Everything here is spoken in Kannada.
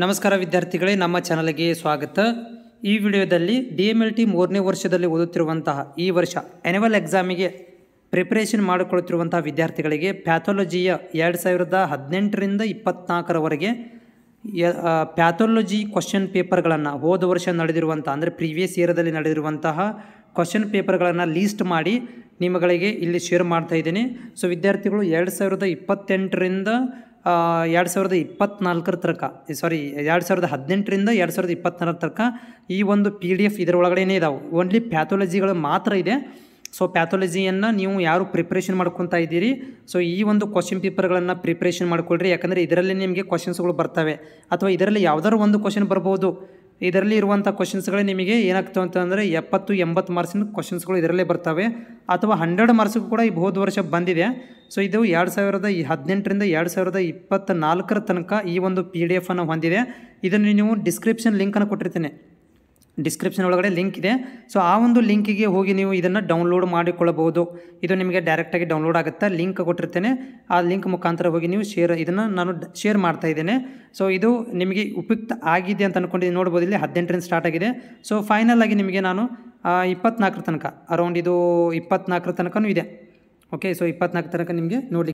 ನಮಸ್ಕಾರ ವಿದ್ಯಾರ್ಥಿಗಳೇ, ನಮ್ಮ ಚಾನಲ್ಗೆ ಸ್ವಾಗತ. ಈ ವಿಡಿಯೋದಲ್ಲಿ DMLT 3ನೇ ವರ್ಷದಲ್ಲಿ ಓದುತ್ತಿರುವಂತಹ ಈ ವರ್ಷ ಆ್ಯನ್ಯುವಲ್ ಎಕ್ಸಾಮಿಗೆ ಪ್ರಿಪರೇಷನ್ ಮಾಡಿಕೊಳ್ಳುತ್ತಿರುವಂತಹ ವಿದ್ಯಾರ್ಥಿಗಳಿಗೆ ಪ್ಯಾಥಾಲಜಿಯ 2018ರಿಂದ 24ರವರೆಗೆ ಪ್ಯಾಥಾಲಜಿ ಕ್ವಶನ್ ಪೇಪರ್ಗಳನ್ನು ಹೋದ ವರ್ಷ ನಡೆದಿರುವಂಥ ಅಂದರೆ ಪ್ರೀವಿಯಸ್ ಇಯರ್ದಲ್ಲಿ ನಡೆದಿರುವಂತಹ ಕ್ವಶನ್ ಪೇಪರ್ಗಳನ್ನು ಲೀಸ್ಟ್ ಮಾಡಿ ನಿಮಗೆ ಇಲ್ಲಿ ಶೇರ್ ಮಾಡ್ತಾ ಇದ್ದೀನಿ. ಸೊ ವಿದ್ಯಾರ್ಥಿಗಳು 2028ರಿಂದ 2024 ತನಕ 2018ರಿಂದ 2024 ತನಕ ಈ ಒಂದು PDF ಇದರ ಒಳಗಡೆನೇ ಇದಾವೆ. ಓನ್ಲಿ ಪ್ಯಾಥಾಲಜಿಗಳು ಮಾತ್ರ ಇದೆ. ಸೊ ಪ್ಯಾಥಾಲಜಿಯನ್ನು ನೀವು ಯಾರು ಪ್ರಿಪ್ರೇಷನ್ ಮಾಡ್ಕೊತಾ ಇದ್ದೀರಿ, ಸೊ ಈ ಒಂದು ಕ್ವಶನ್ ಪೇಪರ್ಗಳನ್ನು ಪ್ರಿಪ್ರೇಷನ್ ಮಾಡ್ಕೊಳ್ರಿ. ಯಾಕಂದರೆ ಇದರಲ್ಲಿ ನಿಮಗೆ ಕ್ವಶನ್ಸ್ಗಳು ಬರ್ತವೆ ಅಥವಾ ಇದರಲ್ಲಿ ಯಾವುದಾದ್ರು ಒಂದು ಕ್ವಶನ್ ಬರ್ಬೋದು. ಇದರಲ್ಲಿ ಇರುವಂಥ ಕ್ವಶನ್ಸ್ಗಳೇ ನಿಮಗೆ ಏನಾಗ್ತವೆ ಅಂತಂದರೆ 70-80 ಮಾರ್ಕ್ಸಿನ ಕ್ವಶನ್ಸ್ಗಳು ಇದರಲ್ಲೇ ಬರ್ತವೆ ಅಥವಾ 100 ಮಾರ್ಕ್ಸಿಗೂ ಕೂಡ ಈ ಹೋದ ವರ್ಷ ಬಂದಿದೆ. ಸೊ ಇದು 2018ರಿಂದ 2024 ತನಕ ಈ ಒಂದು PDF ಅನ್ನು ಹೊಂದಿದೆ. ಇದನ್ನು ನೀವು ಡಿಸ್ಕ್ರಿಪ್ಷನ್ ಲಿಂಕನ್ನು ಕೊಟ್ಟಿರ್ತೀನಿ, ಡಿಸ್ಕ್ರಿಪ್ಷನ್ ಒಳಗಡೆ ಲಿಂಕ್ ಇದೆ. ಸೊ ಆ ಒಂದು ಲಿಂಕಿಗೆ ಹೋಗಿ ನೀವು ಇದನ್ನು ಡೌನ್ಲೋಡ್ ಮಾಡಿಕೊಳ್ಳಬಹುದು. ಇದು ನಿಮಗೆ ಡೈರೆಕ್ಟಾಗಿ ಡೌನ್ಲೋಡ್ ಆಗುತ್ತೆ. ಲಿಂಕ್ ಕೊಟ್ಟಿರ್ತೇನೆ, ಆ ಲಿಂಕ್ ಮುಖಾಂತರ ಹೋಗಿ ನೀವು ಇದನ್ನು ನಾನು ಶೇರ್ ಮಾಡ್ತಾ ಇದ್ದೇನೆ. ಸೊ ಇದು ನಿಮಗೆ ಉಪಯುಕ್ತ ಆಗಿದೆ ಅಂತ ಅಂದ್ಕೊಂಡು ನೋಡ್ಬೋದು. ಇಲ್ಲಿ 18ರಿಂದ ಸ್ಟಾರ್ಟ್ ಆಗಿದೆ. ಸೊ ಫೈನಲ್ ಆಗಿ ನಿಮಗೆ ನಾನು 24 ತನಕ ಅರೌಂಡ್ ಇದು 24 ತನಕನೂ ಇದೆ. ಓಕೆ, ಸೊ 24 ತನಕ ನಿಮಗೆ ನೋಡಲಿಕ್ಕೆ